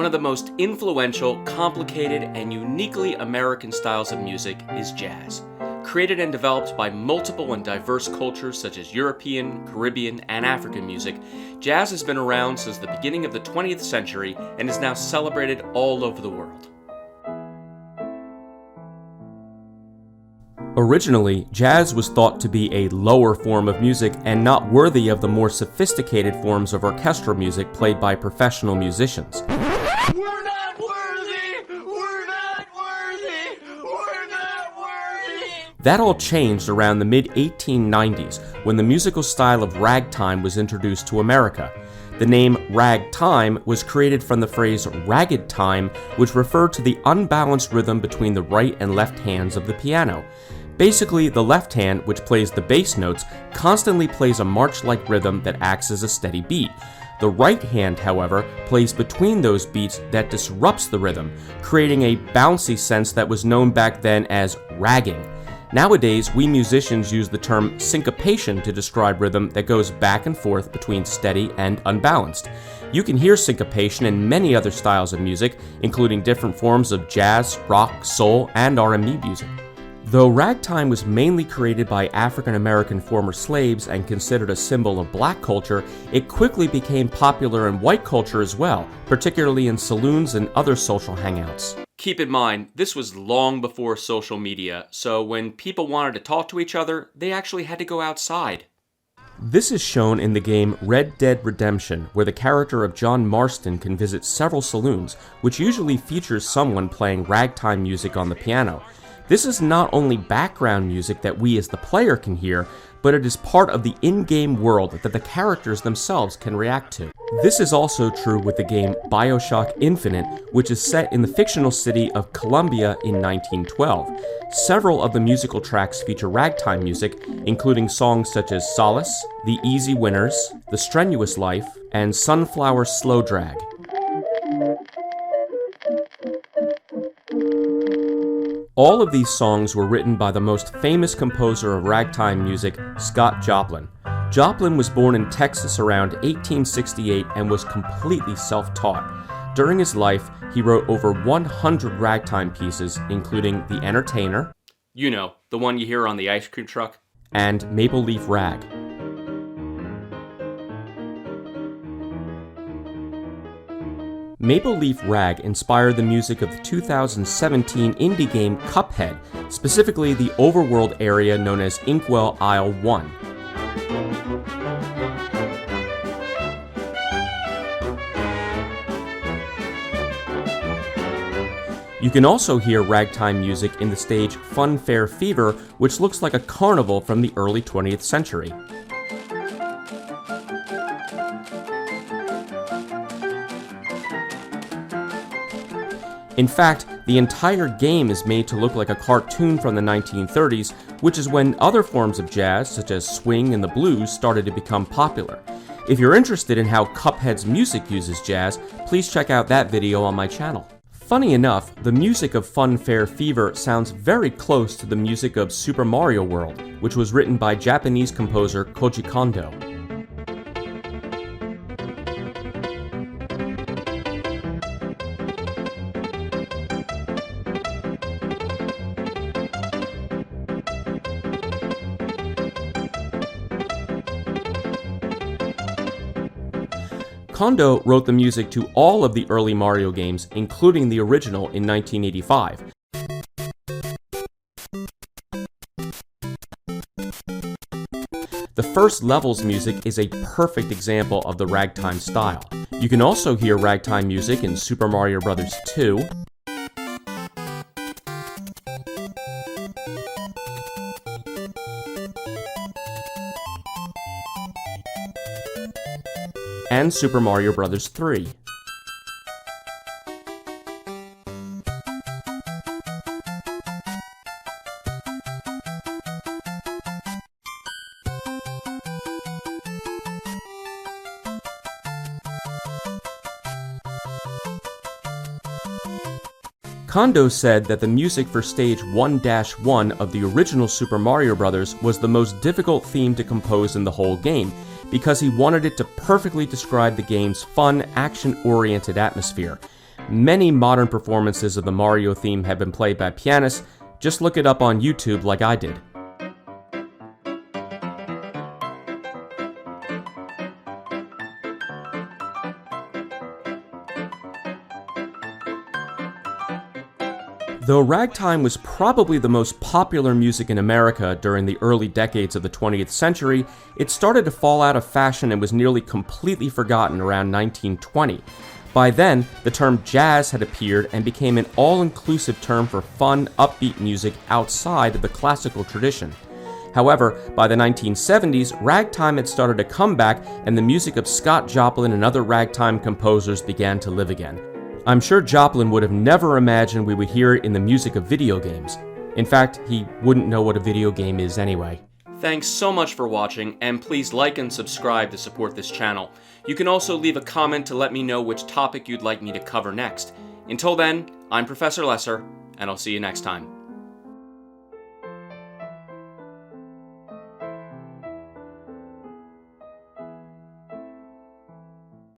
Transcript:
One of the most influential, complicated, and uniquely American styles of music is jazz. Created and developed by multiple and diverse cultures such as European, Caribbean, and African music, jazz has been around since the beginning of the 20th century and is now celebrated all over the world. Originally, jazz was thought to be a lower form of music and not worthy of the more sophisticated forms of orchestral music played by professional musicians. We're not worthy! We're not worthy! We're not worthy! That all changed around the mid-1890s when the musical style of ragtime was introduced to America. The name ragtime was created from the phrase ragged time, which referred to the unbalanced rhythm between the right and left hands of the piano. Basically, the left hand, which plays the bass notes, constantly plays a march-like rhythm that acts as a steady beat. The right hand, however, plays between those beats that disrupts the rhythm, creating a bouncy sense that was known back then as ragging. Nowadays, we musicians use the term syncopation to describe rhythm that goes back and forth between steady and unbalanced. You can hear syncopation in many other styles of music, including different forms of jazz, rock, soul, and R&B music. Though ragtime was mainly created by African American former slaves and considered a symbol of black culture, it quickly became popular in white culture as well, particularly in saloons and other social hangouts. Keep in mind, this was long before social media, so when people wanted to talk to each other, they actually had to go outside. This is shown in the game Red Dead Redemption, where the character of John Marston can visit several saloons, which usually features someone playing ragtime music on the piano. This is not only background music that we as the player can hear, but it is part of the in-game world that the characters themselves can react to. This is also true with the game BioShock Infinite, which is set in the fictional city of Columbia in 1912. Several of the musical tracks feature ragtime music, including songs such as Solace, The Easy Winners, The Strenuous Life, and Sunflower Slow Drag. All of these songs were written by the most famous composer of ragtime music, Scott Joplin. Joplin was born in Texas around 1868 and was completely self-taught. During his life, he wrote over 100 ragtime pieces, including The Entertainer, you know, the one you hear on the ice cream truck, and Maple Leaf Rag. Maple Leaf Rag inspired the music of the 2017 indie game Cuphead, specifically the overworld area known as Inkwell Isle 1. You can also hear ragtime music in the stage Funfair Fever, which looks like a carnival from the early 20th century. In fact, the entire game is made to look like a cartoon from the 1930s, which is when other forms of jazz, such as swing and the blues, started to become popular. If you're interested in how Cuphead's music uses jazz, please check out that video on my channel. Funny enough, the music of Funfair Fever sounds very close to the music of Super Mario World, which was written by Japanese composer Koji Kondo. Kondo wrote the music to all of the early Mario games, including the original in 1985. The first level's music is a perfect example of the ragtime style. You can also hear ragtime music in Super Mario Bros. 2, and Super Mario Bros. 3. Kondo said that the music for Stage 1-1 of the original Super Mario Bros. Was the most difficult theme to compose in the whole game, because he wanted it to perfectly describe the game's fun, action-oriented atmosphere. Many modern performances of the Mario theme have been played by pianists. Just look it up on YouTube like I did. Though ragtime was probably the most popular music in America during the early decades of the 20th century, it started to fall out of fashion and was nearly completely forgotten around 1920. By then, the term jazz had appeared and became an all-inclusive term for fun, upbeat music outside of the classical tradition. However, by the 1970s, ragtime had started to come back and the music of Scott Joplin and other ragtime composers began to live again. I'm sure Joplin would have never imagined we would hear it in the music of video games. In fact, he wouldn't know what a video game is anyway. Thanks so much for watching, and please like and subscribe to support this channel. You can also leave a comment to let me know which topic you'd like me to cover next. Until then, I'm Professor Lesser, and I'll see you next time.